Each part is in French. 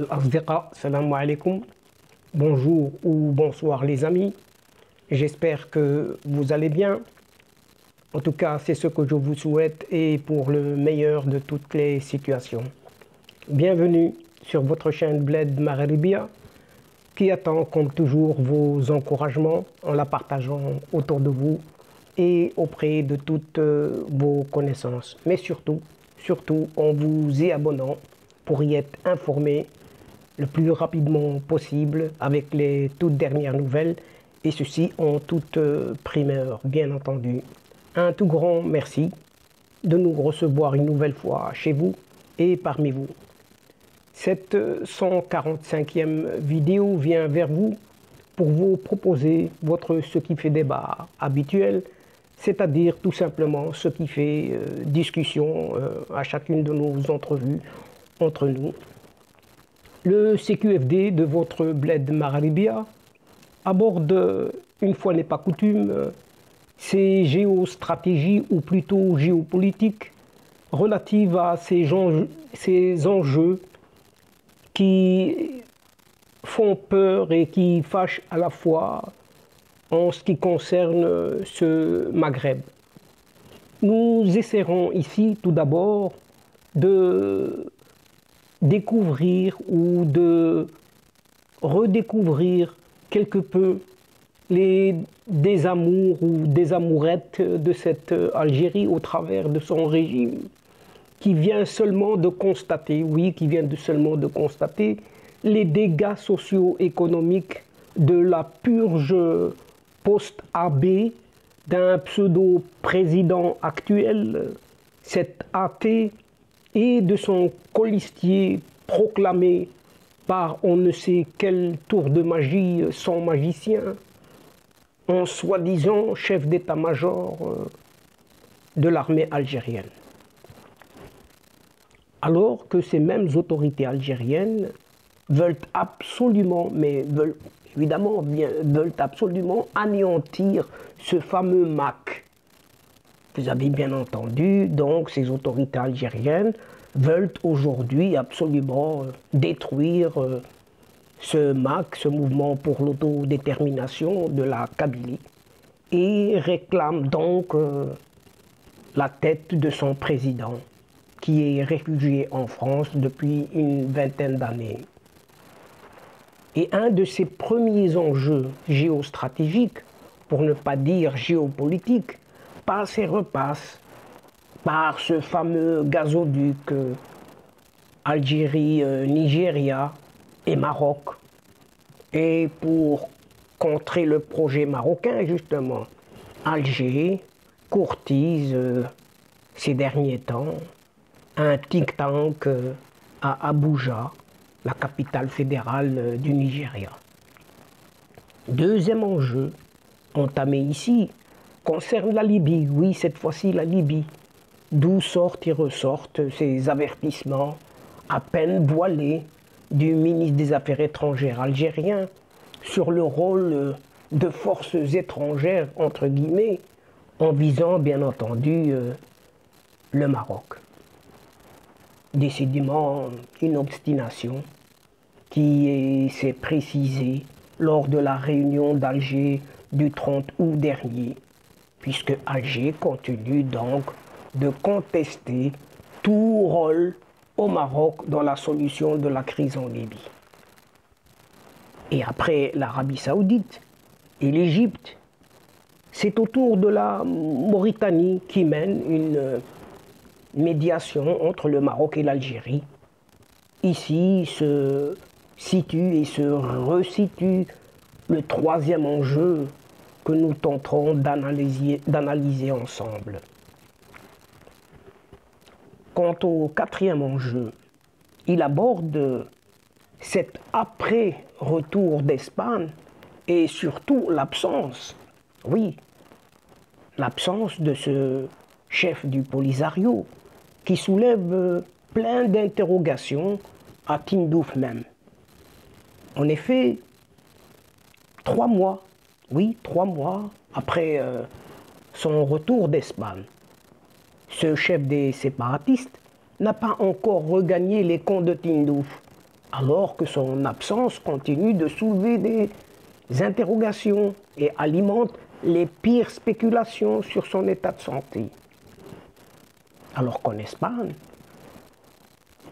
Asdiqa, salam alaikum. Bonjour ou bonsoir les amis. J'espère que vous allez bien. En tout cas, c'est ce que je vous souhaite et pour le meilleur de toutes les situations. Bienvenue sur votre chaîne Bled Maghribia qui attend comme toujours vos encouragements en la partageant autour de vous et auprès de toutes vos connaissances. Mais surtout en vous y abonnant pour y être informé le plus rapidement possible avec les toutes dernières nouvelles et ceci en toute primeur, bien entendu. Un tout grand merci de nous recevoir une nouvelle fois chez vous et parmi vous. Cette 145e vidéo vient vers vous pour vous proposer votre ce qui fait débat habituel, c'est-à-dire tout simplement ce qui fait discussion à chacune de nos entrevues entre nous. Le CQFD de votre Bled Maghribia aborde, une fois n'est pas coutume, ces géostratégies ou plutôt géopolitiques relatives à ces enjeux qui font peur et qui fâchent à la fois en ce qui concerne ce Maghreb. Nous essaierons ici tout d'abord de découvrir ou de redécouvrir quelque peu les désamours ou désamourettes de cette Algérie au travers de son régime qui vient seulement de constater, oui, qui vient seulement de constater les dégâts socio-économiques de la purge post-AB d'un pseudo-président actuel, cet athée, et de son colistier proclamé par on ne sait quel tour de magie sans magicien, en soi-disant chef d'état-major de l'armée algérienne. Alors que ces mêmes autorités algériennes veulent absolument, veulent absolument anéantir ce fameux MAC. Vous avez bien entendu, donc ces autorités algériennes veulent aujourd'hui absolument détruire ce MAC, ce mouvement pour l'autodétermination de la Kabylie, et réclament donc la tête de son président, qui est réfugié en France depuis une vingtaine d'années. Et un de ses premiers enjeux géostratégiques, pour ne pas dire géopolitiques, passe et repasse par ce fameux gazoduc Algérie, Nigeria et Maroc. Et pour contrer le projet marocain, justement, Alger courtise ces derniers temps un think tank à Abuja, la capitale fédérale du Nigeria. Deuxième enjeu entamé ici concerne la Libye. Oui, cette fois-ci la Libye, d'où sortent et ressortent ces avertissements à peine voilés du ministre des Affaires étrangères algérien sur le rôle de forces étrangères, entre guillemets, en visant bien entendu le Maroc. Décidément une obstination qui s'est précisée lors de la réunion d'Alger du 30 août dernier, puisque Alger continue donc de contester tout rôle au Maroc dans la solution de la crise en Libye. Et après l'Arabie Saoudite et l'Égypte, c'est au tour de la Mauritanie qui mène une médiation entre le Maroc et l'Algérie. Ici se situe et se resitue le troisième enjeu que nous tenterons d'analyser ensemble. Quant au quatrième enjeu, il aborde cet après-retour d'Espagne et surtout l'absence, oui, l'absence de ce chef du Polisario qui soulève plein d'interrogations à Tindouf même. En effet, 3 mois, oui, 3 mois après son retour d'Espagne, ce chef des séparatistes n'a pas encore regagné les camps de Tindouf alors que son absence continue de soulever des interrogations et alimente les pires spéculations sur son état de santé. Alors qu'en Espagne,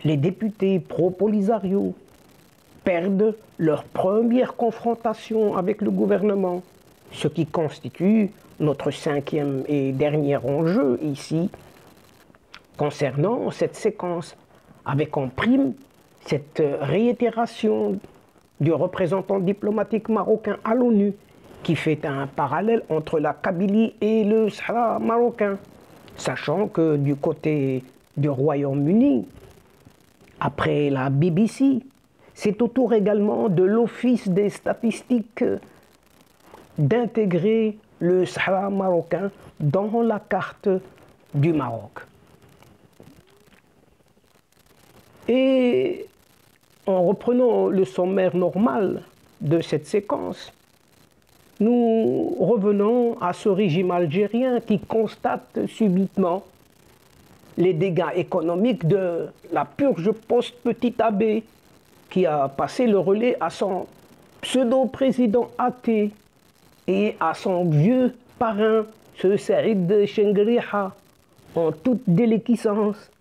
les députés pro-Polisario perdent leur première confrontation avec le gouvernement, ce qui constitue notre cinquième et dernier enjeu ici concernant cette séquence, avec en prime cette réitération du représentant diplomatique marocain à l'ONU qui fait un parallèle entre la Kabylie et le Sahara marocain, sachant que du côté du Royaume-Uni, après la BBC, c'est au tour également de l'Office des statistiques d'intégrer le Sahara marocain dans la carte du Maroc. Et en reprenant le sommaire normal de cette séquence, nous revenons à ce régime algérien qui constate subitement les dégâts économiques de la purge post-Petit Abbé, qui a passé le relais à son pseudo-président athée et à son vieux parrain, ce Saïd Chengriha, en toute déliquescence,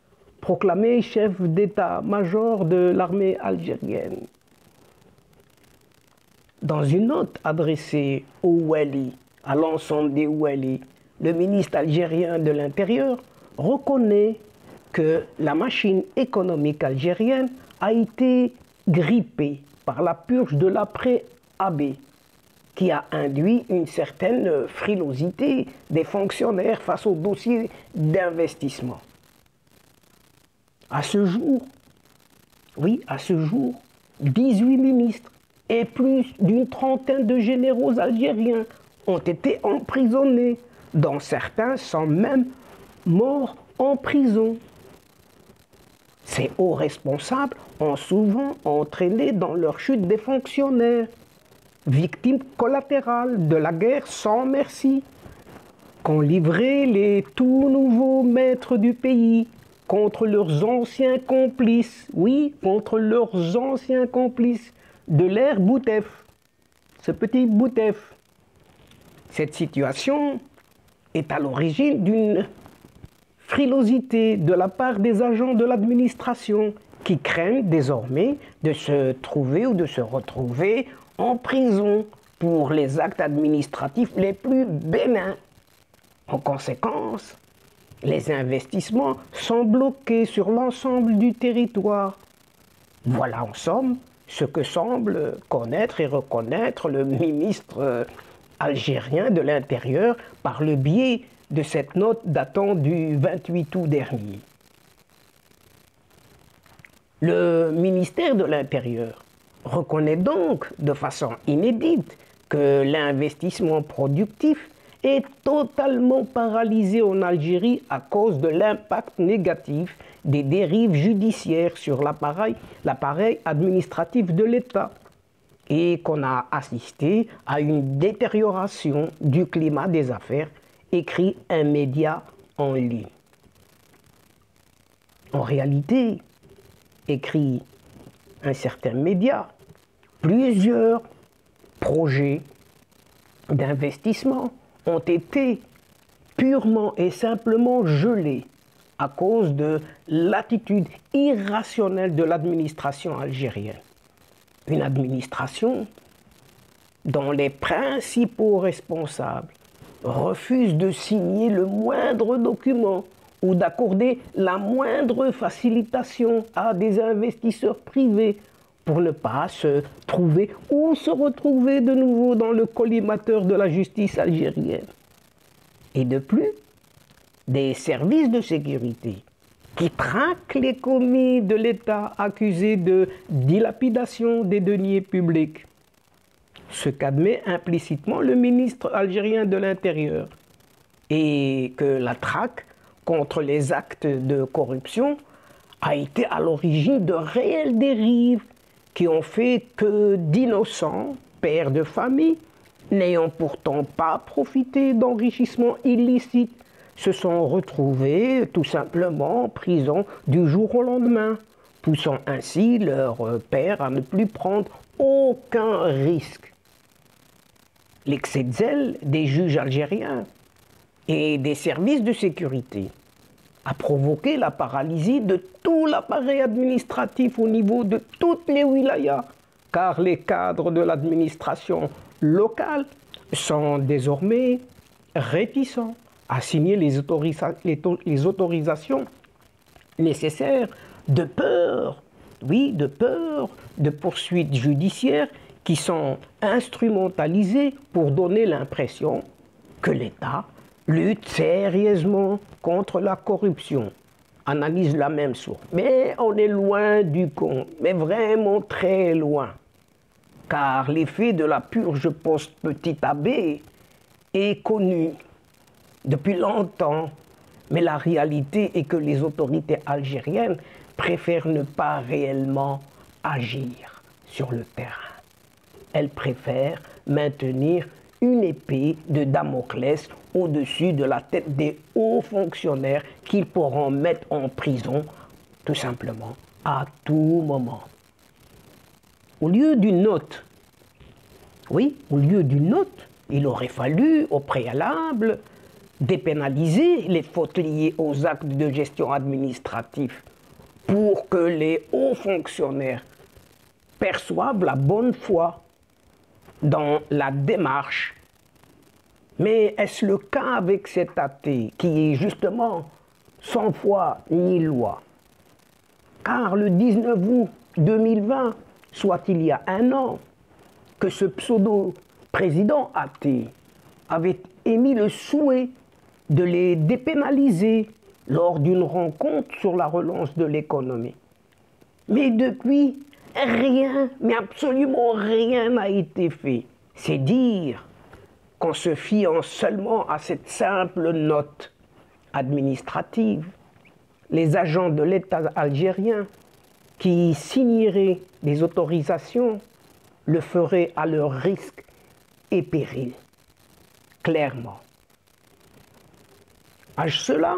proclamé chef d'état-major de l'armée algérienne. Dans une note adressée aux Wali, à l'ensemble des Wali, le ministre algérien de l'Intérieur reconnaît que la machine économique algérienne a été grippée par la purge de l'après-Abbé, qui a induit une certaine frilosité des fonctionnaires face au dossier d'investissement. À ce jour, 18 ministres et plus d'une trentaine de généraux algériens ont été emprisonnés, dont certains sont même morts en prison. Ces hauts responsables ont souvent entraîné dans leur chute des fonctionnaires, victimes collatérales de la guerre sans merci, qu'ont livré les tout nouveaux maîtres du pays contre leurs anciens complices, contre leurs anciens complices de l'ère Boutef, ce petit Boutef. Cette situation est à l'origine d'une frilosité de la part des agents de l'administration qui craignent désormais de se trouver ou de se retrouver en prison pour les actes administratifs les plus bénins. En conséquence, les investissements sont bloqués sur l'ensemble du territoire. Voilà en somme ce que semble connaître et reconnaître le ministre algérien de l'Intérieur par le biais de cette note datant du 28 août dernier. Le ministère de l'Intérieur reconnaît donc de façon inédite que l'investissement productif est totalement paralysé en Algérie à cause de l'impact négatif des dérives judiciaires sur l'appareil administratif de l'État et qu'on a assisté à une détérioration du climat des affaires, écrit un média en ligne. En réalité, écrit un certain média, plusieurs projets d'investissement ont été purement et simplement gelés à cause de l'attitude irrationnelle de l'administration algérienne. Une administration dont les principaux responsables refusent de signer le moindre document ou d'accorder la moindre facilitation à des investisseurs privés pour ne pas se trouver ou se retrouver de nouveau dans le collimateur de la justice algérienne. Et de plus, des services de sécurité qui traquent les commis de l'État accusés de dilapidation des deniers publics. Ce qu'admet implicitement le ministre algérien de l'Intérieur. Et que la traque contre les actes de corruption a été à l'origine de réelles dérives qui ont fait que d'innocents pères de famille, n'ayant pourtant pas profité d'enrichissement illicite, se sont retrouvés tout simplement en prison du jour au lendemain poussant ainsi leur père à ne plus prendre aucun risque. L'excès de zèle des juges algériens et des services de sécurité a provoqué la paralysie de tout l'appareil administratif au niveau de toutes les wilayas, car les cadres de l'administration locale sont désormais réticents à signer les autorisations nécessaires de peur, oui, de peur de poursuites judiciaires qui sont instrumentalisées pour donner l'impression que l'État lutte sérieusement contre la corruption. Analyse la même source. Mais on est loin du compte, mais vraiment très loin. Car l'effet de la purge post-Petit Abbé est connu depuis longtemps. Mais la réalité est que les autorités algériennes préfèrent ne pas réellement agir sur le terrain. Elles préfèrent maintenir une épée de Damoclès au-dessus de la tête des hauts fonctionnaires qu'ils pourront mettre en prison, tout simplement, à tout moment. Au lieu d'une note, oui, au lieu d'une note, il aurait fallu, au préalable, dépénaliser les fautes liées aux actes de gestion administrative pour que les hauts fonctionnaires perçoivent la bonne foi dans la démarche. Mais est-ce le cas avec cet athée qui est justement sans foi ni loi? Car le 19 août 2020, soit il y a un an, que ce pseudo-président athée avait émis le souhait de les dépénaliser lors d'une rencontre sur la relance de l'économie. Mais depuis, rien, mais absolument rien n'a été fait. C'est dire qu'en se fiant seulement à cette simple note administrative, les agents de l'État algérien qui signeraient des autorisations le feraient à leur risque et péril, clairement. À cela,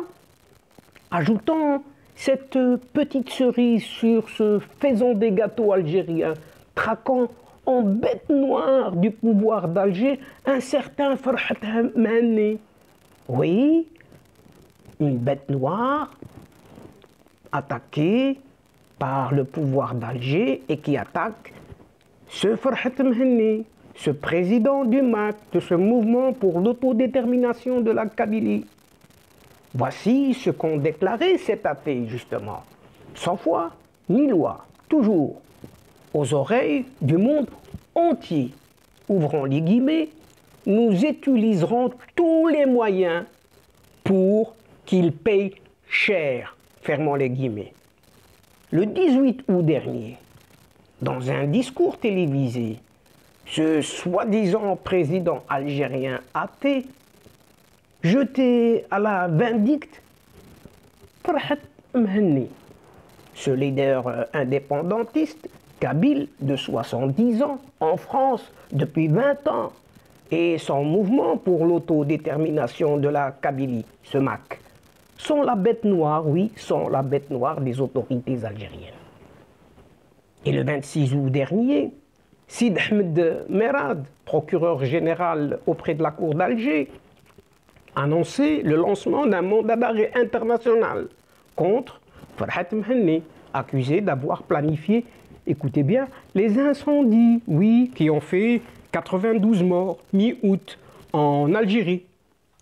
ajoutons cette petite cerise sur ce faisan des gâteaux algérien, traquant en bête noire du pouvoir d'Alger un certain Farhat Mehni. Oui, une bête noire attaquée par le pouvoir d'Alger et qui attaque ce Farhat Mehni, ce président du MAC, de ce mouvement pour l'autodétermination de la Kabylie. Voici ce qu'ont déclaré cet athée, justement. Sans foi ni loi, toujours aux oreilles du monde entier. Ouvrons les guillemets, nous utiliserons tous les moyens pour qu'ils payent cher. Fermons les guillemets. Le 18 août dernier, dans un discours télévisé, ce soi-disant président algérien athée jeté à la vindicte Farhat Mehni, ce leader indépendantiste kabyle de 70 ans en France depuis 20 ans et son mouvement pour l'autodétermination de la Kabylie, ce MAC, sont la bête noire, oui, sont la bête noire des autorités algériennes. Et le 26 août dernier, Sid Ahmed Merad, procureur général auprès de la Cour d'Alger, annoncé le lancement d'un mandat d'arrêt international contre Farhat Mehni, accusé d'avoir planifié, écoutez bien, les incendies, oui, qui ont fait 92 morts mi-août en Algérie,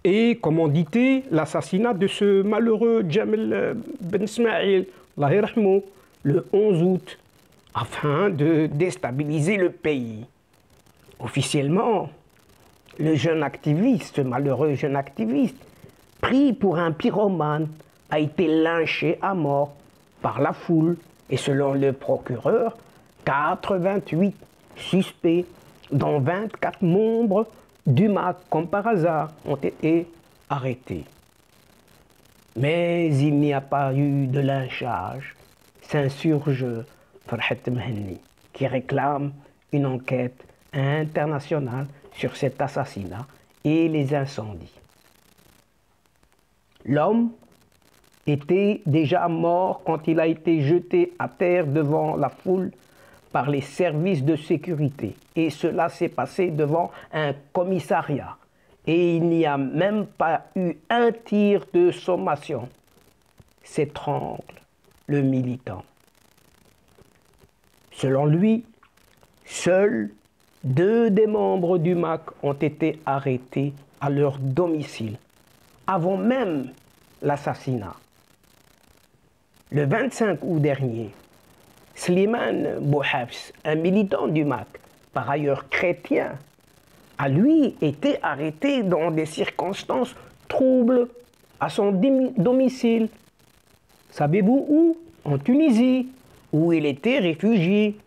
et commandité l'assassinat de ce malheureux Jamel Ben Ismail, Allah yarhamou, le 11 août, afin de déstabiliser le pays. Officiellement, le jeune activiste, ce malheureux jeune activiste, pris pour un pyromane, a été lynché à mort par la foule et selon le procureur, 88 suspects, dont 24 membres du MAC, comme par hasard, ont été arrêtés. Mais il n'y a pas eu de lynchage. S'insurge Farhat Mehni, qui réclame une enquête internationale sur cet assassinat et les incendies. L'homme était déjà mort quand il a été jeté à terre devant la foule par les services de sécurité. Et cela s'est passé devant un commissariat. Et il n'y a même pas eu un tir de sommation. S'étrangle le militant. Selon lui, seuls 2 des membres du MAC ont été arrêtés à leur domicile, avant même l'assassinat. Le 25 août dernier, Slimane Bouhafs, un militant du MAC, par ailleurs chrétien, a lui été arrêté dans des circonstances troubles à son domicile. Savez-vous où? En Tunisie, où il était réfugié,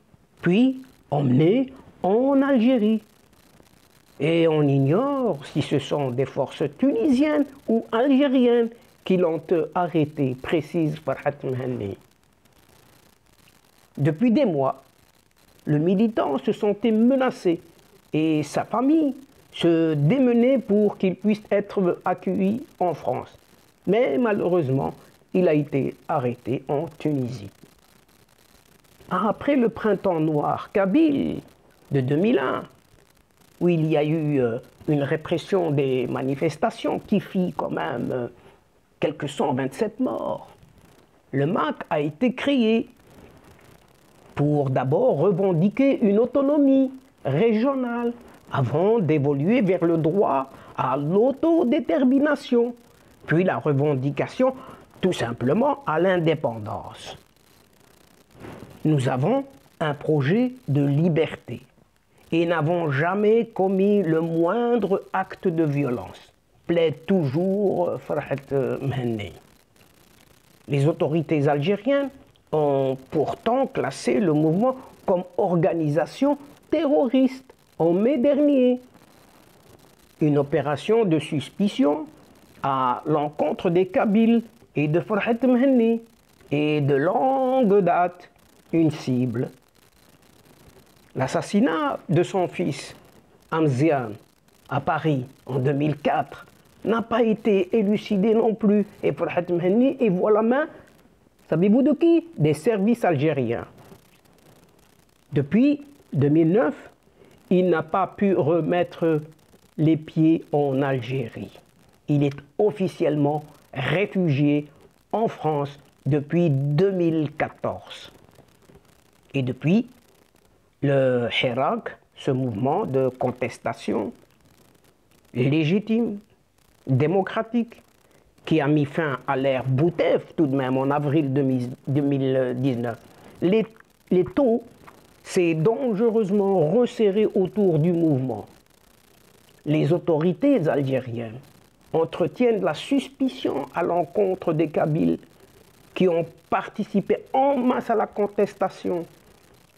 puis emmené en Algérie. Et on ignore si ce sont des forces tunisiennes ou algériennes qui l'ont arrêté, précise Farhat Mhenni. Depuis des mois, le militant se sentait menacé et sa famille se démenait pour qu'il puisse être accueilli en France. Mais malheureusement, il a été arrêté en Tunisie. Après le printemps noir kabyle de 2001, où il y a eu une répression des manifestations qui fit quand même quelques 127 morts, le MAC a été créé pour d'abord revendiquer une autonomie régionale avant d'évoluer vers le droit à l'autodétermination, puis la revendication tout simplement à l'indépendance. Nous avons un projet de liberté et n'avons jamais commis le moindre acte de violence, plaide toujours Farhat Mhenni. Les autorités algériennes ont pourtant classé le mouvement comme organisation terroriste en mai dernier. Une opération de suspicion à l'encontre des Kabyles et de Farhat Mhenni et de longue date une cible. L'assassinat de son fils Hamzian à Paris en 2004 n'a pas été élucidé non plus et Farhat Mhenni est voit la main, savez-vous de qui? Des services algériens. Depuis 2009, il n'a pas pu remettre les pieds en Algérie. Il est officiellement réfugié en France depuis 2014. Et depuis, le Hirak, ce mouvement de contestation légitime, démocratique, qui a mis fin à l'ère Boutef tout de même en avril 2019, l'étau s'est dangereusement resserré autour du mouvement. Les autorités algériennes entretiennent la suspicion à l'encontre des Kabyles qui ont participé en masse à la contestation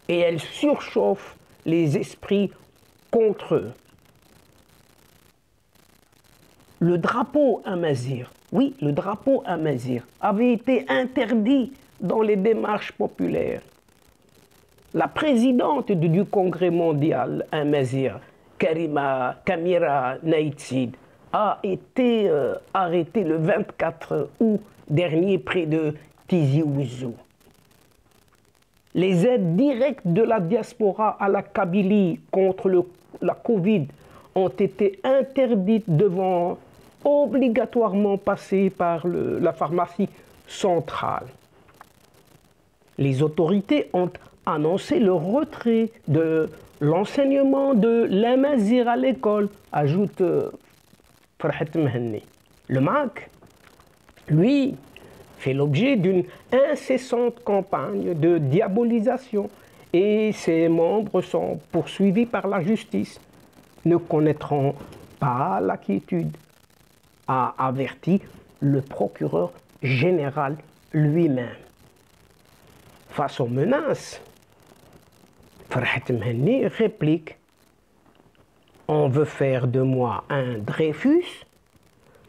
et elles surchauffent les esprits contre eux. Le drapeau amazigh, oui, le drapeau amazigh avait été interdit dans les démarches populaires. La présidente du Congrès mondial amazigh, Kamira Naïtsid, a été arrêtée le 24 août dernier près de Tizi Ouzou. Les aides directes de la diaspora à la Kabylie contre la Covid ont été interdites devant obligatoirement passer par la pharmacie centrale. Les autorités ont annoncé le retrait de l'enseignement de l'amazigh à l'école, ajoute Farhat Mhenni. Le MAC, lui, fait l'objet d'une incessante campagne de diabolisation et ses membres sont poursuivis par la justice, ne connaîtront pas la quiétude, a averti le procureur général lui-même. Face aux menaces, Farhat Mhenni réplique: on veut faire de moi un Dreyfus,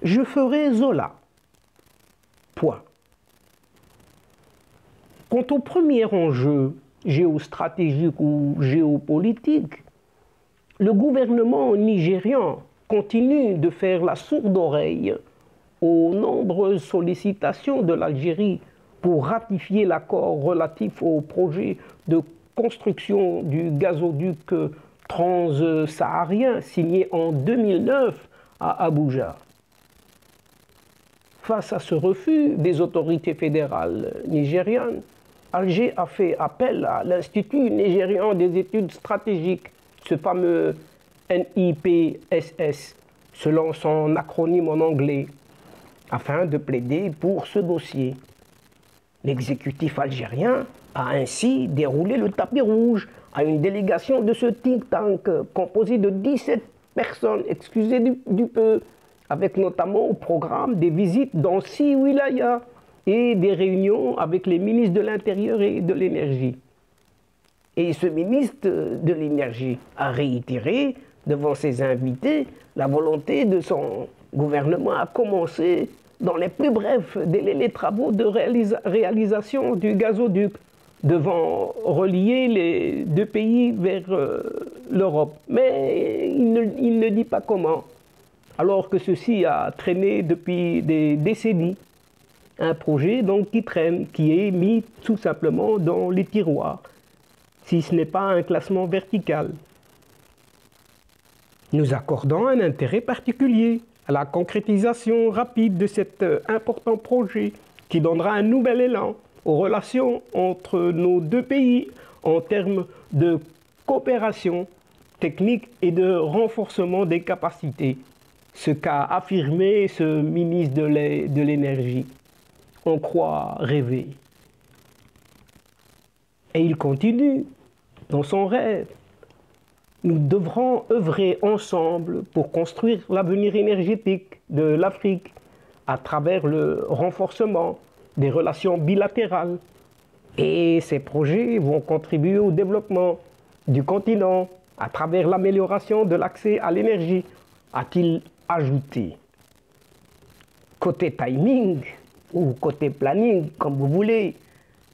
je ferai Zola. Point. Quant au premier enjeu géostratégique ou géopolitique, le gouvernement nigérian continue de faire la sourde oreille aux nombreuses sollicitations de l'Algérie pour ratifier l'accord relatif au projet de construction du gazoduc transsaharien signé en 2009 à Abuja. Face à ce refus des autorités fédérales nigérianes, Alger a fait appel à l'Institut nigérian des études stratégiques, ce fameux NIPSS, selon son acronyme en anglais, afin de plaider pour ce dossier. L'exécutif algérien a ainsi déroulé le tapis rouge à une délégation de ce think tank composé de 17 personnes, excusez du peu, avec notamment au programme des visites dans 6 wilayas et des réunions avec les ministres de l'Intérieur et de l'Énergie. Et ce ministre de l'Énergie a réitéré devant ses invités la volonté de son gouvernement à commencer dans les plus brefs délais les travaux de réalisation du gazoduc devant relier les deux pays vers l'Europe. Mais il ne dit pas comment, alors que ceci a traîné depuis des décennies. Un projet donc qui traîne, qui est mis tout simplement dans les tiroirs, si ce n'est pas un classement vertical. Nous accordons un intérêt particulier à la concrétisation rapide de cet important projet qui donnera un nouvel élan aux relations entre nos deux pays en termes de coopération technique et de renforcement des capacités, ce qu'a affirmé ce ministre de l'Énergie. On croit rêver. Et il continue dans son rêve. Nous devrons œuvrer ensemble pour construire l'avenir énergétique de l'Afrique à travers le renforcement des relations bilatérales. Et ces projets vont contribuer au développement du continent à travers l'amélioration de l'accès à l'énergie, a-t-il ajouté. Côté timing, ou côté planning, comme vous voulez,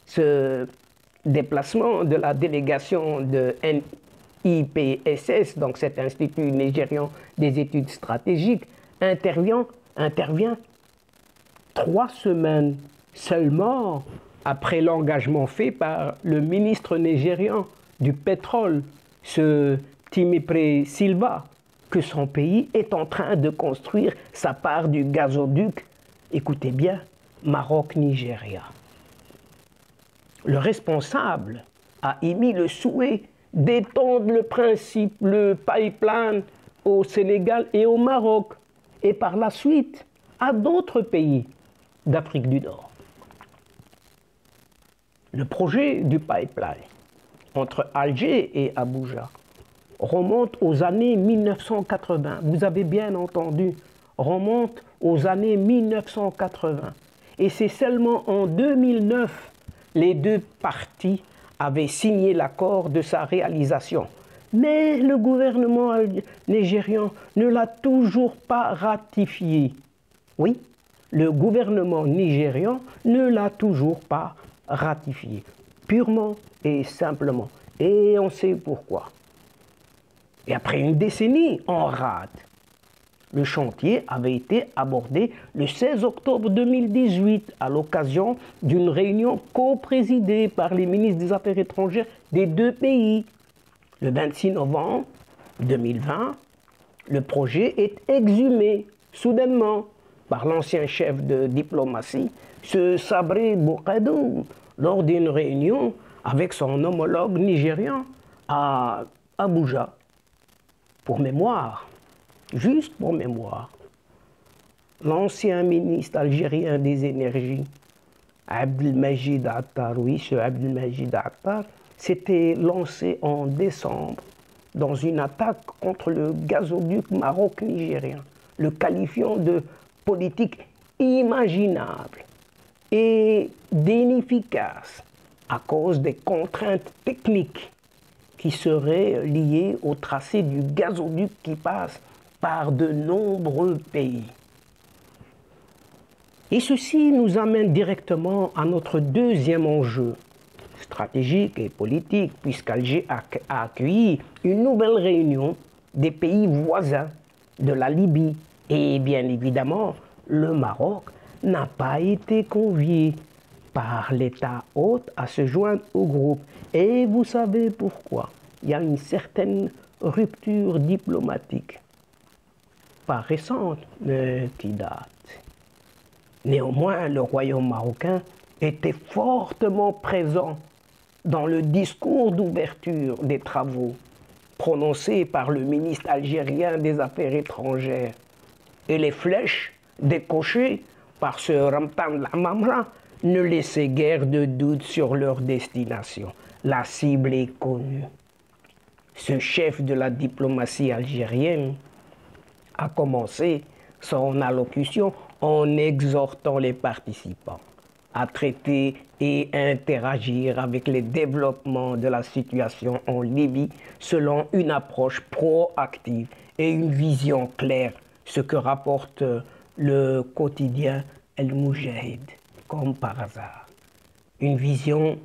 ce déplacement de la délégation de NIPSS, donc cet Institut nigérian des études stratégiques, intervient 3 semaines seulement après l'engagement fait par le ministre nigérian du pétrole, ce Timipre Silva, que son pays est en train de construire sa part du gazoduc, écoutez bien, Maroc-Nigeria. Le responsable a émis le souhait d'étendre le principe, le pipeline au Sénégal et au Maroc, et par la suite à d'autres pays d'Afrique du Nord. Le projet du pipeline entre Alger et Abuja remonte aux années 1980. Vous avez bien entendu, remonte aux années 1980. Et c'est seulement en 2009 les deux parties avaient signé l'accord de sa réalisation. Mais le gouvernement nigérian ne l'a toujours pas ratifié. Oui, le gouvernement nigérian ne l'a toujours pas ratifié. Purement et simplement. Et on sait pourquoi. Et après une décennie, on rate. Le chantier avait été abordé le 16 octobre 2018 à l'occasion d'une réunion co-présidée par les ministres des Affaires étrangères des deux pays. Le 26 novembre 2020, le projet est exhumé soudainement par l'ancien chef de diplomatie, ce Sabri Boukadou, lors d'une réunion avec son homologue nigérian à Abuja. Pour mémoire, juste pour mémoire, l'ancien ministre algérien des Énergies, Abdelmajid Attar, oui, ce Abdelmajid Attar, s'était lancé en décembre dans une attaque contre le gazoduc maroc-nigérien, le qualifiant de politique inimaginable et d'inefficace à cause des contraintes techniques qui seraient liées au tracé du gazoduc qui passe par de nombreux pays. Et ceci nous amène directement à notre deuxième enjeu, stratégique et politique, puisqu'Alger a accueilli une nouvelle réunion des pays voisins de la Libye et bien évidemment le Maroc n'a pas été convié par l'État hôte à se joindre au groupe. Et vous savez pourquoi? Il y a une certaine rupture diplomatique, pas récente, mais qui date. Néanmoins, le royaume marocain était fortement présent dans le discours d'ouverture des travaux prononcé par le ministre algérien des Affaires étrangères. Et les flèches décochées par ce Ramtan Lamamra ne laissaient guère de doute sur leur destination. La cible est connue. Ce chef de la diplomatie algérienne a commencé son allocution en exhortant les participants à traiter et interagir avec les développements de la situation en Libye selon une approche proactive et une vision claire, ce que rapporte le quotidien El Moujahid, comme par hasard. Une vision,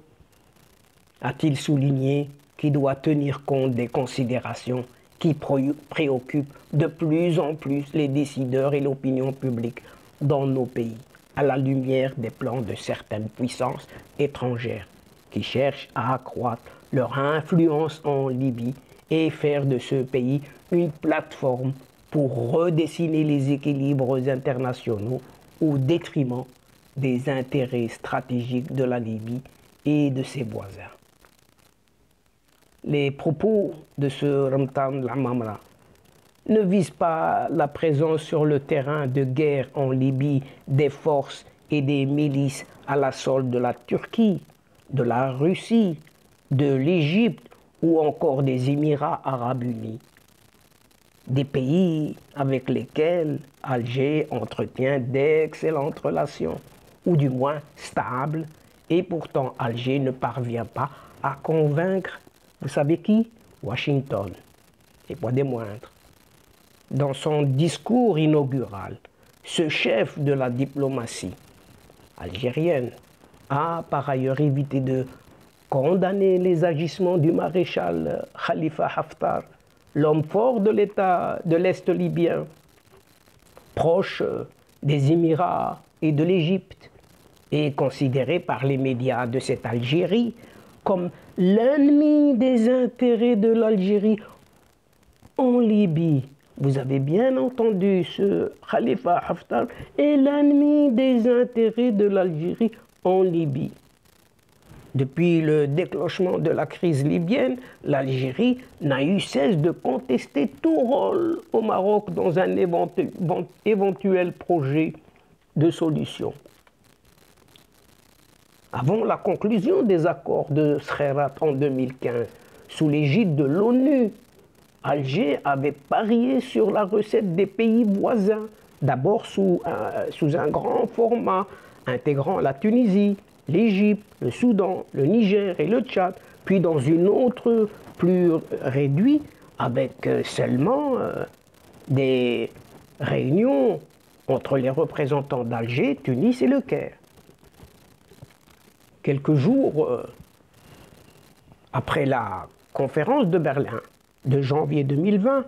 a-t-il souligné, qui doit tenir compte des considérations qui préoccupent de plus en plus les décideurs et l'opinion publique dans nos pays, à la lumière des plans de certaines puissances étrangères qui cherchent à accroître leur influence en Libye et faire de ce pays une plateforme pour redessiner les équilibres internationaux au détriment des intérêts stratégiques de la Libye et de ses voisins. Les propos de ce Ramtan Lamamra ne visent pas la présence sur le terrain de guerre en Libye des forces et des milices à la solde de la Turquie, de la Russie, de l'Égypte ou encore des Émirats arabes unis, des pays avec lesquels Alger entretient d'excellentes relations, ou du moins stables, et pourtant Alger ne parvient pas à convaincre, vous savez qui? Washington, et pas des moindres. Dans son discours inaugural, ce chef de la diplomatie algérienne a par ailleurs évité de condamner les agissements du maréchal Khalifa Haftar, l'homme fort de l'État de l'Est libyen, proche des Émirats et de l'Égypte, et considéré par les médias de cette Algérie comme l'ennemi des intérêts de l'Algérie en Libye. Vous avez bien entendu, ce Khalifa Haftar est l'ennemi des intérêts de l'Algérie en Libye. Depuis le déclenchement de la crise libyenne, l'Algérie n'a eu cesse de contester tout rôle au Maroc dans un éventuel projet de solution. Avant la conclusion des accords de Skhirat en 2015, sous l'égide de l'ONU, Alger avait parié sur la recette des pays voisins, d'abord sous un grand format intégrant la Tunisie, l'Égypte, le Soudan, le Niger et le Tchad, puis dans une autre plus réduite avec seulement des réunions entre les représentants d'Alger, Tunis et le Caire. Quelques jours après la conférence de Berlin de janvier 2020,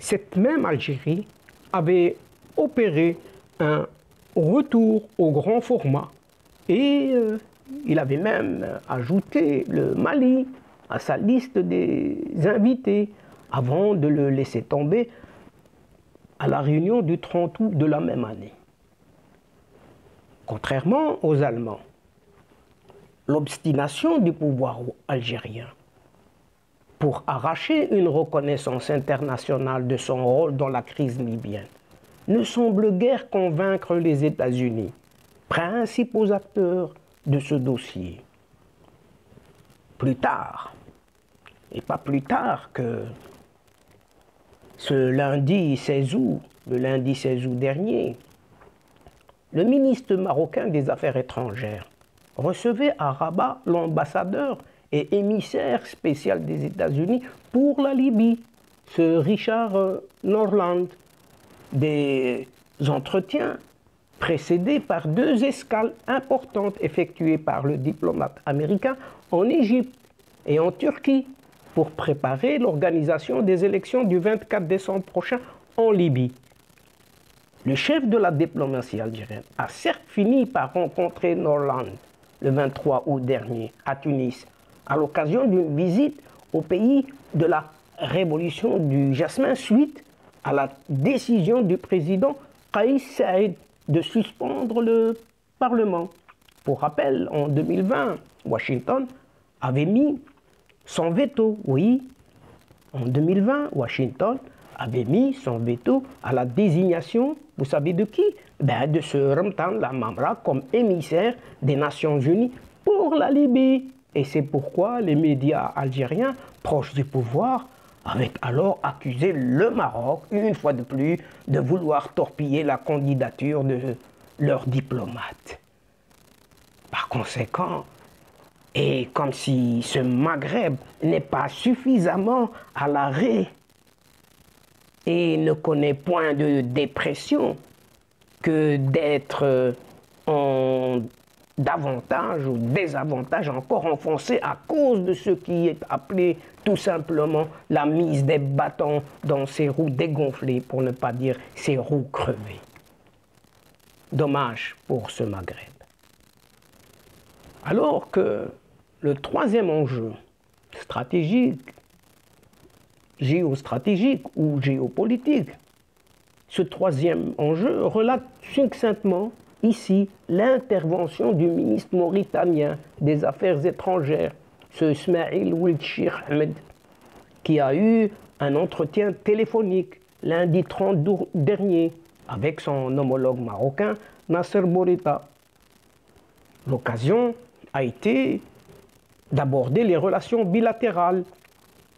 cette même Algérie avait opéré un retour au grand format et il avait même ajouté le Mali à sa liste des invités avant de le laisser tomber à la réunion du 30 août de la même année. Contrairement aux Allemands, l'obstination du pouvoir algérien pour arracher une reconnaissance internationale de son rôle dans la crise libyenne ne semble guère convaincre les États-Unis, principaux acteurs de ce dossier. Plus tard, et pas plus tard que ce lundi 16 août, le lundi 16 août dernier, le ministre marocain des Affaires étrangères recevait à Rabat l'ambassadeur et émissaire spécial des États-Unis pour la Libye, ce Richard Norland. Des entretiens précédés par 2 escales importantes effectuées par le diplomate américain en Égypte et en Turquie pour préparer l'organisation des élections du 24 décembre prochain en Libye. Le chef de la diplomatie algérienne a certes fini par rencontrer Hollande le 23 août dernier à Tunis, à l'occasion d'une visite au pays de la révolution du jasmin suite à la décision du président Kais Saïed de suspendre le Parlement. Pour rappel, en 2020, Washington avait mis son veto, oui, en 2020, Washington avait mis son veto à la désignation, vous savez de qui? Ben, de ce Ramtan Lamamra comme émissaire des Nations Unies pour la Libye. Et c'est pourquoi les médias algériens proches du pouvoir avaient alors accusé le Maroc, une fois de plus, de vouloir torpiller la candidature de leurs diplomates. Par conséquent, et comme si ce Maghreb n'est pas suffisamment à l'arrêt et ne connaît point de dépression que d'être en davantage ou désavantage encore enfoncé à cause de ce qui est appelé tout simplement la mise des bâtons dans ses roues dégonflées, pour ne pas dire ses roues crevées. Dommage pour ce Maghreb. Alors que le troisième enjeu stratégique, géostratégique ou géopolitique, ce troisième enjeu relate succinctement ici l'intervention du ministre mauritanien des Affaires étrangères, ce Ismail Ould Cheikh Ahmed, qui a eu un entretien téléphonique lundi 30 dernier avec son homologue marocain Nasser Bourita. L'occasion a été d'aborder les relations bilatérales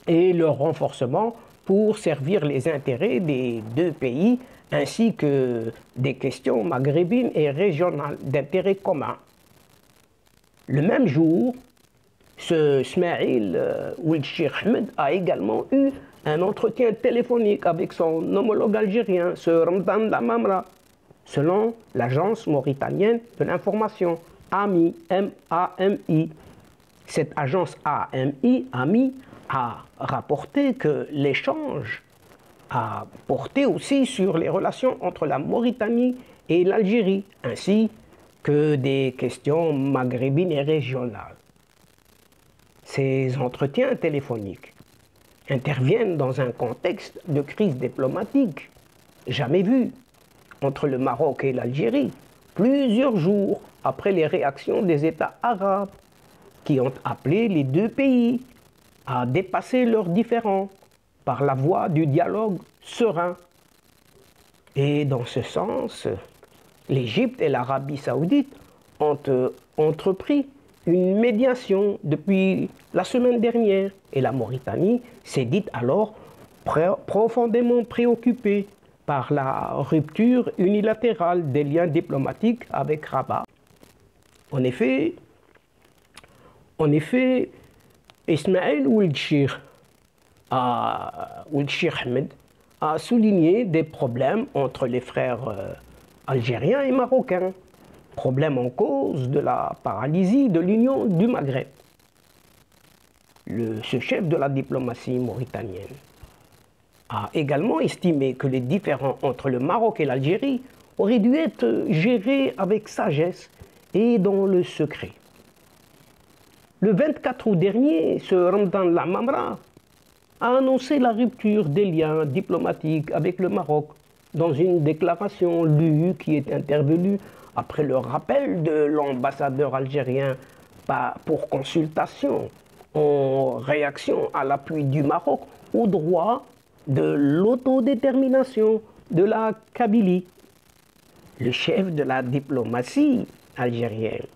et leur renforcement pour servir les intérêts des deux pays ainsi que des questions maghrébines et régionales d'intérêt commun. Le même jour, ce Ismail Ould Cheikh Ahmed a également eu un entretien téléphonique avec son homologue algérien, ce Ramdan Lamamra, selon l'agence mauritanienne de l'information, AMI, M-A-M-I. Cette agence AMI a rapporté que l'échange a porté aussi sur les relations entre la Mauritanie et l'Algérie, ainsi que des questions maghrébines et régionales. Ces entretiens téléphoniques interviennent dans un contexte de crise diplomatique jamais vu entre le Maroc et l'Algérie, plusieurs jours après les réactions des États arabes qui ont appelé les deux pays à dépasser leurs différends par la voie du dialogue serein. Et dans ce sens, l'Égypte et l'Arabie saoudite ont entrepris une médiation depuis la semaine dernière et la Mauritanie s'est dite alors profondément préoccupée par la rupture unilatérale des liens diplomatiques avec Rabat. En effet, Ismail Ould Cheikh Ahmed a souligné des problèmes entre les frères algériens et marocains, problème en cause de la paralysie de l'Union du Maghreb. Ce chef de la diplomatie mauritanienne a également estimé que les différends entre le Maroc et l'Algérie auraient dû être gérés avec sagesse et dans le secret. Le 24 août dernier, ce Ramdan Lamamra a annoncé la rupture des liens diplomatiques avec le Maroc dans une déclaration lue qui est intervenue après le rappel de l'ambassadeur algérien pour consultation en réaction à l'appui du Maroc au droit de l'autodétermination de la Kabylie. Le chef de la diplomatie algérienne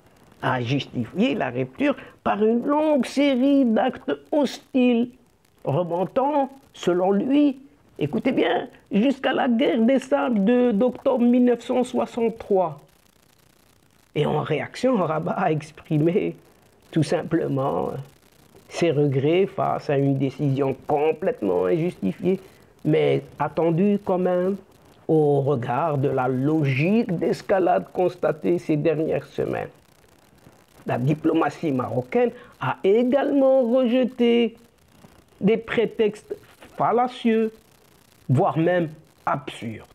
a justifié la rupture par une longue série d'actes hostiles, remontant, selon lui, écoutez bien, jusqu'à la guerre des sables d'octobre 1963. Et en réaction, Rabat a exprimé tout simplement ses regrets face à une décision complètement injustifiée, mais attendue quand même au regard de la logique d'escalade constatée ces dernières semaines. La diplomatie marocaine a également rejeté des prétextes fallacieux, voire même absurdes.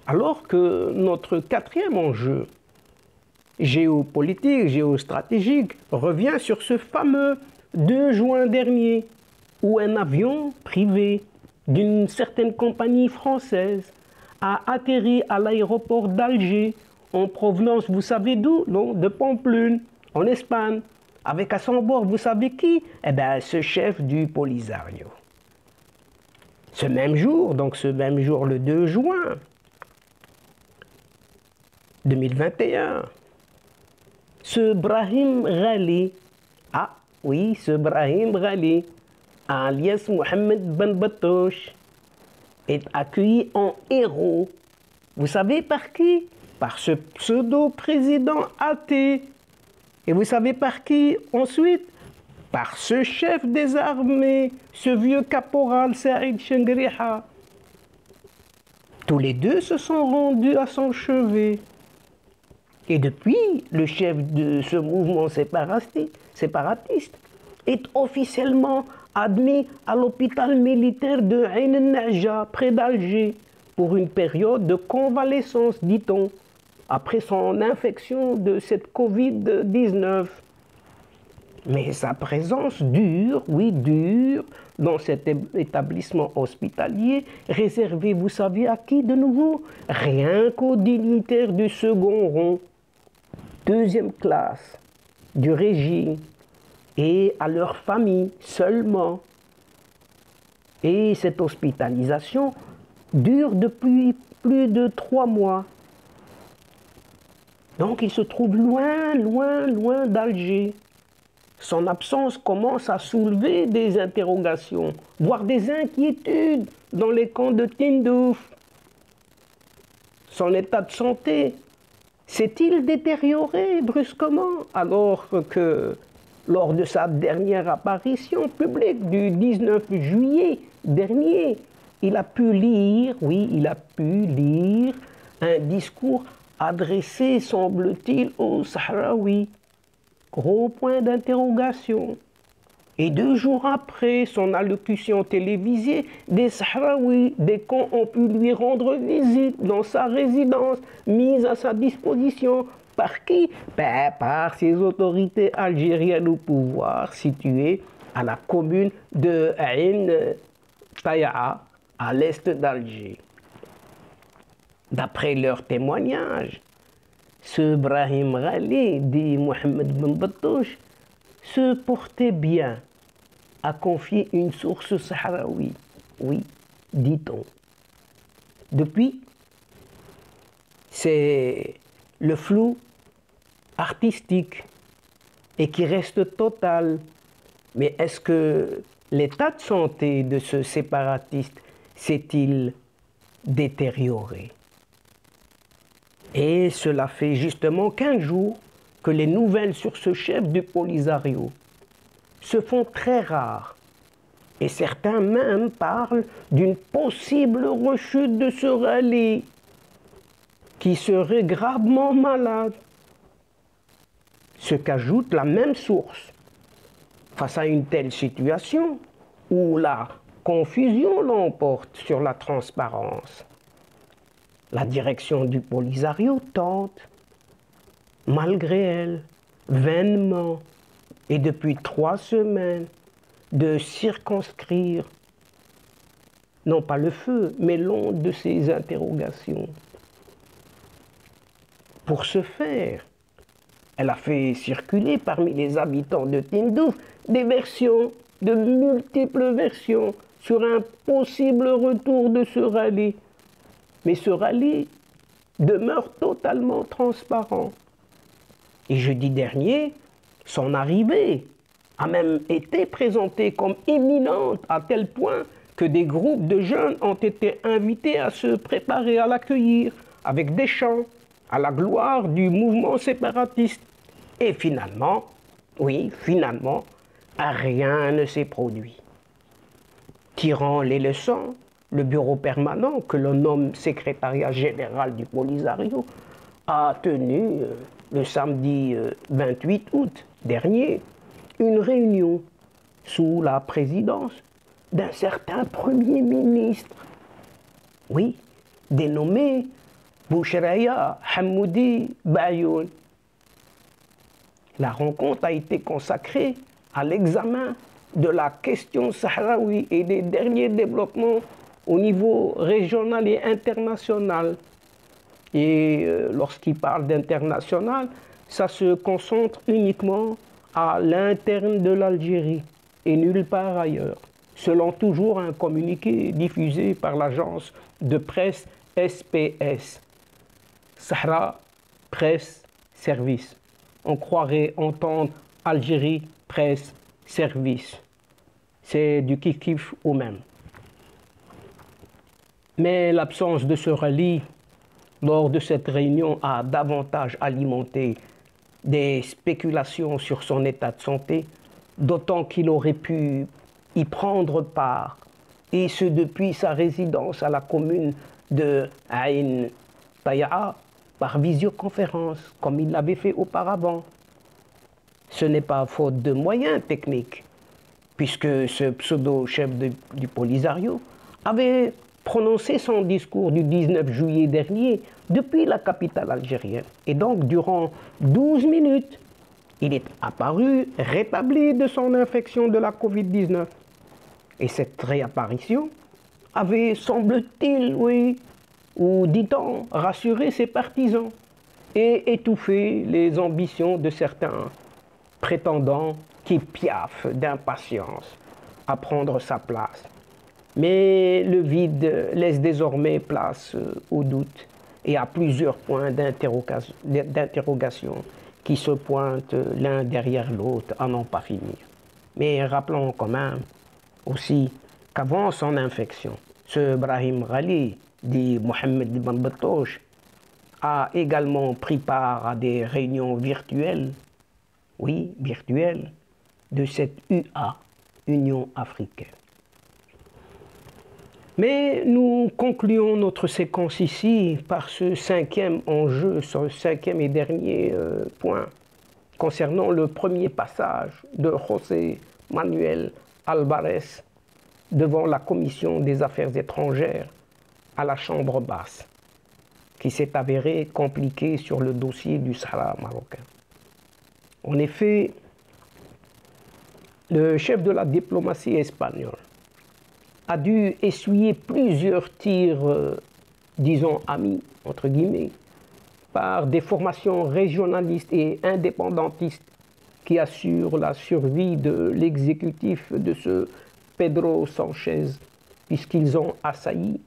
Alors que notre quatrième enjeu géopolitique, géostratégique, revient sur ce fameux 2 juin dernier, où un avion privé d'une certaine compagnie française a atterri à l'aéroport d'Alger, en provenance, vous savez d'où? Non, de Pamplune, en Espagne, avec à son bord, vous savez qui? Eh bien, ce chef du Polisario. Ce même jour, le 2 juin 2021, ce Brahim Ghali, ah oui, ce Brahim Ghali, alias Mohamed Ben Batouche, est accueilli en héros. Vous savez par qui? Par ce pseudo-président athée. Et vous savez par qui ensuite? Par ce chef des armées, ce vieux caporal Saïd Chengriha. Tous les deux se sont rendus à son chevet. Et depuis, le chef de ce mouvement séparatiste est officiellement admis à l'hôpital militaire de Ain el-Naja, près d'Alger, pour une période de convalescence, dit-on, après son infection de cette Covid-19. Mais sa présence dure, oui, dure, dans cet établissement hospitalier, réservé, vous savez à qui de nouveau? Rien qu'aux dignitaires du second rang, deuxième classe du régime, et à leur famille seulement. Et cette hospitalisation dure depuis plus de 3 mois. Donc il se trouve loin, loin, loin d'Alger. Son absence commence à soulever des interrogations, voire des inquiétudes dans les camps de Tindouf. Son état de santé s'est-il détérioré brusquement alors que, lors de sa dernière apparition publique du 19 juillet dernier, il a pu lire, oui, il a pu lire un discours adressé, semble-t-il, aux Sahraouis. Gros point d'interrogation. Et 2 jours après son allocution télévisée, des Sahraouis des camps ont pu lui rendre visite dans sa résidence, mise à sa disposition. Par qui? Ben, par ses autorités algériennes au pouvoir, situées à la commune de Ain Tayaa, à l'est d'Alger. D'après leurs témoignages, ce Brahim Ghali, dit Mohamed Ben Batouche, se portait bien, a confié une source sahraoui. Oui, dit-on. Depuis, c'est le flou artistique et qui reste total. Mais est-ce que l'état de santé de ce séparatiste s'est-il détérioré? Et cela fait justement 15 jours que les nouvelles sur ce chef du Polisario se font très rares. Et certains même parlent d'une possible rechute de ce Ghali qui serait gravement malade. Ce qu'ajoute la même source. Face à une telle situation où la confusion l'emporte sur la transparence, la direction du Polisario tente, malgré elle, vainement, et depuis 3 semaines, de circonscrire, non pas le feu, mais l'onde de ses interrogations. Pour ce faire, elle a fait circuler parmi les habitants de Tindouf des versions, de multiples versions, sur un possible retour de ce Ghali. Mais ce Ghali demeure totalement transparent. Et jeudi dernier, son arrivée a même été présentée comme imminente à tel point que des groupes de jeunes ont été invités à se préparer à l'accueillir avec des chants à la gloire du mouvement séparatiste. Et finalement, oui, finalement, rien ne s'est produit. Tirant les leçons, le bureau permanent, que l'on nomme secrétariat général du Polisario, a tenu le samedi 28 août dernier une réunion sous la présidence d'un certain Premier ministre, oui, dénommé Boucheraya Hamoudi Bayoun. La rencontre a été consacrée à l'examen de la question sahraoui et des derniers développements au niveau régional et international. Et lorsqu'il parle d'international, ça se concentre uniquement à l'interne de l'Algérie et nulle part ailleurs, selon toujours un communiqué diffusé par l'agence de presse SPS, Sahara Presse Service. On croirait entendre Algérie Presse Service. C'est du kiff-kiff au même. Mais l'absence de ce rallye lors de cette réunion a davantage alimenté des spéculations sur son état de santé, d'autant qu'il aurait pu y prendre part, et ce depuis sa résidence à la commune de Ain Taïa par visioconférence, comme il l'avait fait auparavant. Ce n'est pas faute de moyens techniques, puisque ce pseudo-chef du Polisario avait prononcé son discours du 19 juillet dernier depuis la capitale algérienne. Et donc, durant 12 minutes, il est apparu rétabli de son infection de la Covid-19. Et cette réapparition avait, semble-t-il, oui, ou dit-on, rassuré ses partisans et étouffé les ambitions de certains prétendants qui piaffent d'impatience à prendre sa place. Mais le vide laisse désormais place au doute et à plusieurs points d'interrogation qui se pointent l'un derrière l'autre à n'en pas finir. Mais rappelons quand même aussi qu'avant son infection, ce Brahim Ghali, dit Mohamed Ibn Batouche, a également pris part à des réunions virtuelles, oui, virtuelles, de cette UA, Union africaine. Mais nous concluons notre séquence ici par ce cinquième enjeu, ce cinquième et dernier point, concernant le premier passage de José Manuel Alvarez devant la Commission des Affaires étrangères à la Chambre basse, qui s'est avéré compliqué sur le dossier du Sahara marocain. En effet, le chef de la diplomatie espagnole a dû essuyer plusieurs tirs, disons amis, entre guillemets, par des formations régionalistes et indépendantistes qui assurent la survie de l'exécutif de ce Pedro Sánchez, puisqu'ils ont assailli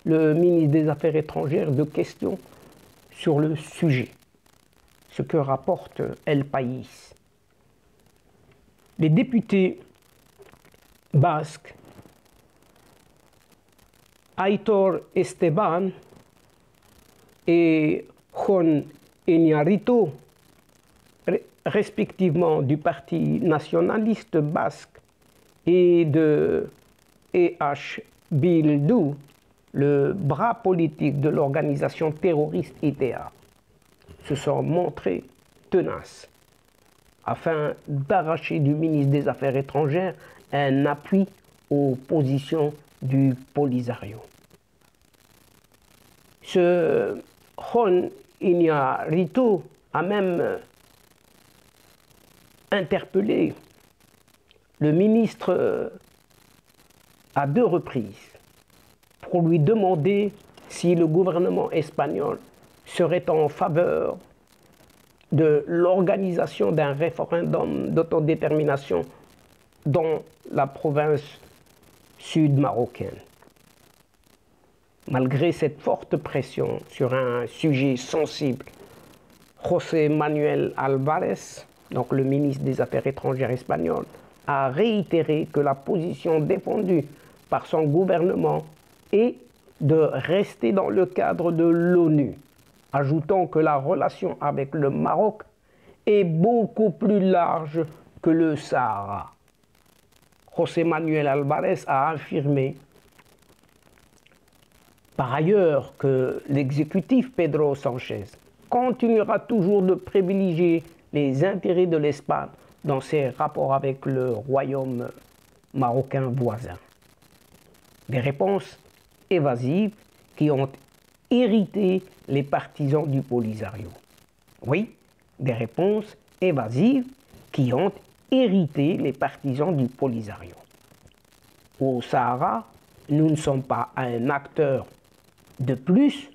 le ministre des Affaires étrangères de questions sur le sujet, ce que rapporte El País. Les députés basques Aitor Esteban et Jon Iñárritu, respectivement du Parti nationaliste basque et de EH Bildu, le bras politique de l'organisation terroriste ITA, se sont montrés tenaces afin d'arracher du ministre des Affaires étrangères un appui aux positions du Polisario. Ce Jon Iñárritu a même interpellé le ministre à 2 reprises pour lui demander si le gouvernement espagnol serait en faveur de l'organisation d'un référendum d'autodétermination dans la province sud-marocaine. Malgré cette forte pression sur un sujet sensible, José Manuel Alvarez, donc le ministre des Affaires étrangères espagnol, a réitéré que la position défendue par son gouvernement est de rester dans le cadre de l'ONU, ajoutant que la relation avec le Maroc est beaucoup plus large que le Sahara. José Manuel Alvarez a affirmé par ailleurs que l'exécutif Pedro Sánchez continuera toujours de privilégier les intérêts de l'Espagne dans ses rapports avec le royaume marocain voisin. Des réponses évasives qui ont hérité les partisans du Polisario? Oui, des réponses évasives qui ont hérité les partisans du Polisario. Au Sahara, nous ne sommes pas un acteur de plus,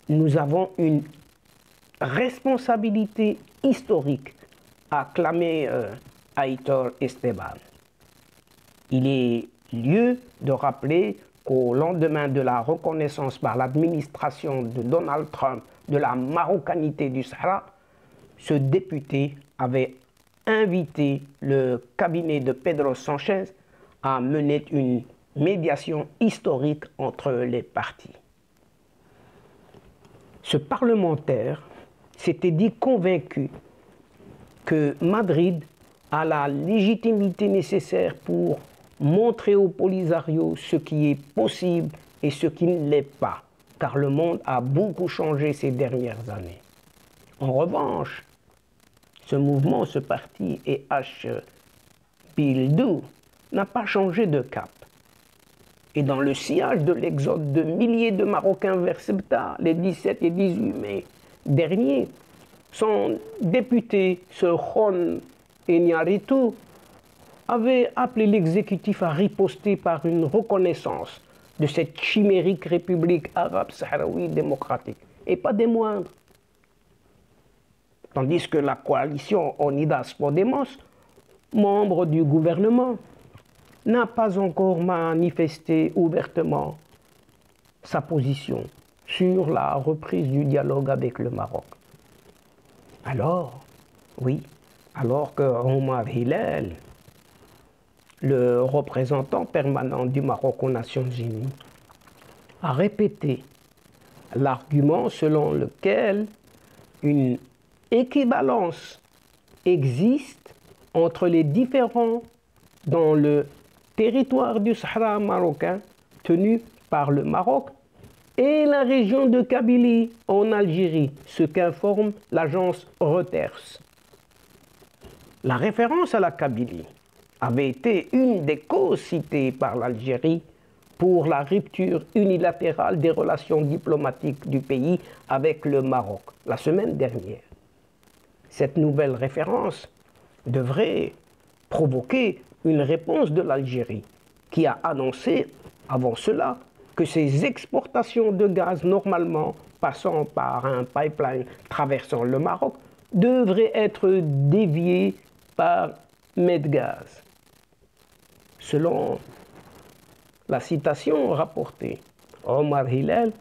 nous avons une responsabilité historique, a clamé Aitor Esteban. Il est lieu de rappeler qu'au lendemain de la reconnaissance par l'administration de Donald Trump de la marocanité du Sahara, ce député avait invité le cabinet de Pedro Sanchez à mener une médiation historique entre les partis. Ce parlementaire s'était dit convaincu que Madrid a la légitimité nécessaire pour montrer au Polisario ce qui est possible et ce qui ne l'est pas, car le monde a beaucoup changé ces dernières années. En revanche, ce mouvement, ce parti EH Bildu n'a pas changé de cap. Et dans le sillage de l'exode de milliers de Marocains vers Ceuta, les 17 et 18 mai derniers, son député, ce Jon Iñárritu, avait appelé l'exécutif à riposter par une reconnaissance de cette chimérique république arabe sahraoui démocratique, et pas des moindres. Tandis que la coalition Unidas Podemos, membre du gouvernement, n'a pas encore manifesté ouvertement sa position sur la reprise du dialogue avec le Maroc. Alors, oui, alors que Omar Hillel, le représentant permanent du Maroc aux Nations Unies, a répété l'argument selon lequel une équivalence existe entre les différends dans le territoire du Sahara marocain tenu par le Maroc et la région de Kabylie en Algérie, ce qu'informe l'agence Reuters. La référence à la Kabylie avait été une des causes citées par l'Algérie pour la rupture unilatérale des relations diplomatiques du pays avec le Maroc la semaine dernière. Cette nouvelle référence devrait provoquer une réponse de l'Algérie, qui a annoncé avant cela que ses exportations de gaz normalement passant par un pipeline traversant le Maroc devraient être déviées par Medgaz. Selon la citation rapportée, Omar Hillel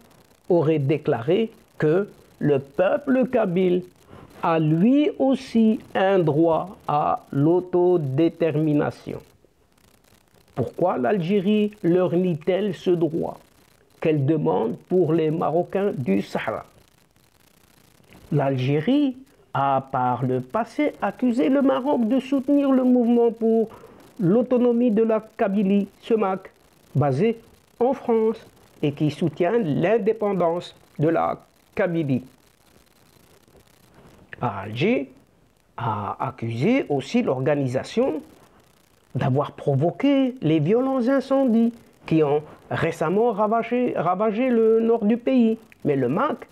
aurait déclaré que le peuple kabyle a lui aussi un droit à l'autodétermination. Pourquoi l'Algérie leur nie-t-elle ce droit qu'elle demande pour les Marocains du Sahara? L'Algérie a par le passé accusé le Maroc de soutenir le mouvement pour l'autonomie de la Kabylie, SEMAK, basé en France et qui soutient l'indépendance de la Kabylie. Alger a accusé aussi l'organisation d'avoir provoqué les violents incendies qui ont récemment ravagé le nord du pays. Mais le MAC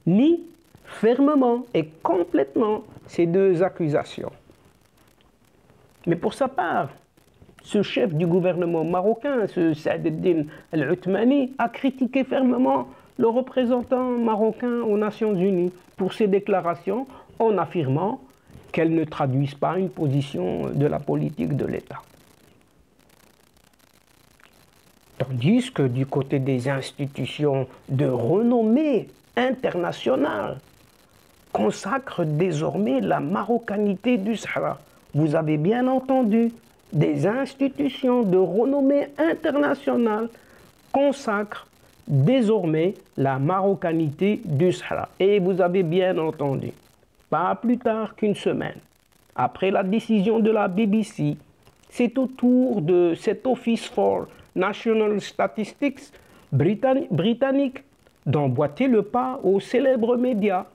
nie fermement et complètement ces deux accusations. Mais pour sa part, ce chef du gouvernement marocain, ce Saad el-Din al-Othmani, a critiqué fermement le représentant marocain aux Nations Unies pour ses déclarations en affirmant qu'elles ne traduisent pas une position de la politique de l'État. Tandis que du côté des institutions de renommée internationale consacrent désormais la marocanité du Sahara. Vous avez bien entendu, des institutions de renommée internationale consacrent désormais la marocanité du Sahara. Et vous avez bien entendu, pas plus tard qu'une semaine après la décision de la BBC, c'est au tour de cet Office for National Statistics britannique d'emboîter le pas aux célèbres médias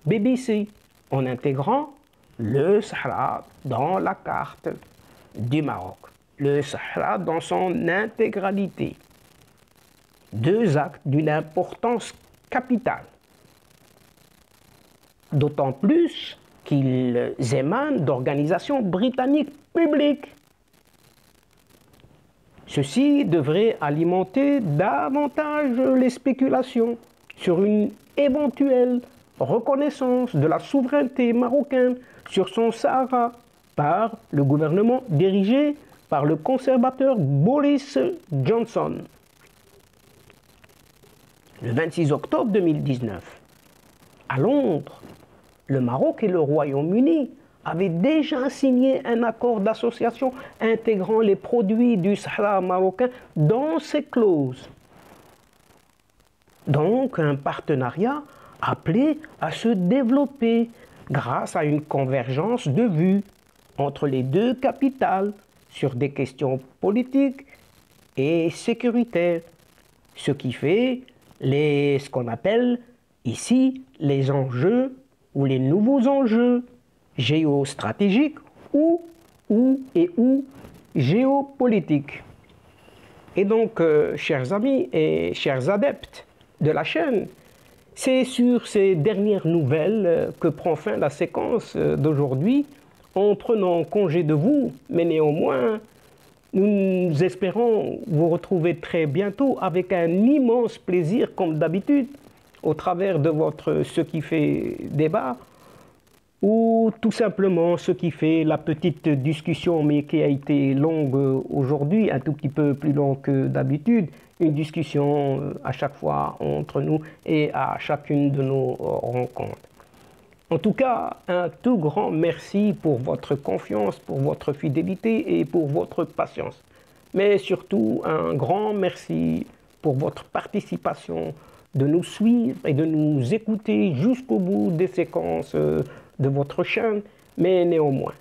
BBC en intégrant le Sahara dans la carte du Maroc. Le Sahara dans son intégralité. Deux actes d'une importance capitales. D'autant plus qu'ils émanent d'organisations britanniques publiques. Ceci devrait alimenter davantage les spéculations sur une éventuelle reconnaissance de la souveraineté marocaine sur son Sahara par le gouvernement dirigé par le conservateur Boris Johnson. Le 26 octobre 2019, à Londres, le Maroc et le Royaume-Uni avaient déjà signé un accord d'association intégrant les produits du Sahara marocain dans ses clauses. Donc un partenariat appelé à se développer grâce à une convergence de vues entre les deux capitales sur des questions politiques et sécuritaires, ce qui fait ce qu'on appelle ici les enjeux ou les nouveaux enjeux géostratégiques ou géopolitiques. Et donc, chers amis et chers adeptes de la chaîne, c'est sur ces dernières nouvelles que prend fin la séquence d'aujourd'hui, en prenant congé de vous, mais néanmoins, nous espérons vous retrouver très bientôt avec un immense plaisir, comme d'habitude, au travers de votre Ce qui fait débat, ou tout simplement ce qui fait la petite discussion, mais qui a été longue aujourd'hui, un tout petit peu plus longue que d'habitude, une discussion à chaque fois entre nous et à chacune de nos rencontres. En tout cas, un tout grand merci pour votre confiance, pour votre fidélité et pour votre patience. Mais surtout, un grand merci pour votre participation, de nous suivre et de nous écouter jusqu'au bout des séquences de votre chaîne. Mais néanmoins,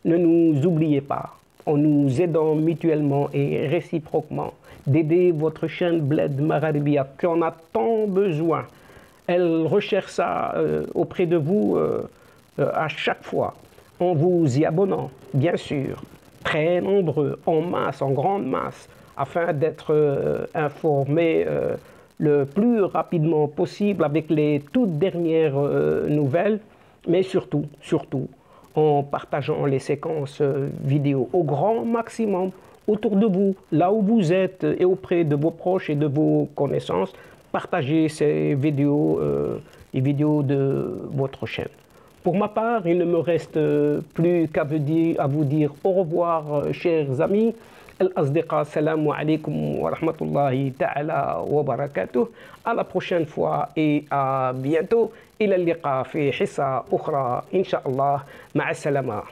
ne nous oubliez pas, en nous aidant mutuellement et réciproquement, d'aider votre chaîne Bled Magharibiya qui en a tant besoin. Elle recherche ça auprès de vous à chaque fois, en vous y abonnant, bien sûr, très nombreux, en masse, en grande masse, afin d'être informés le plus rapidement possible avec les toutes dernières nouvelles, mais surtout, en partageant les séquences vidéo au grand maximum autour de vous, là où vous êtes et auprès de vos proches et de vos connaissances. Partagez ces vidéos, les vidéos de votre chaîne. Pour ma part, il ne me reste plus qu'à vous dire au revoir, chers amis. Al-Asdiqa, salamu alaykum wa rahmatullahi ta'ala wa barakatuh. À la prochaine fois et à bientôt. Ila liqa fi hissa ukhra, incha'Allah. Ma'a salama.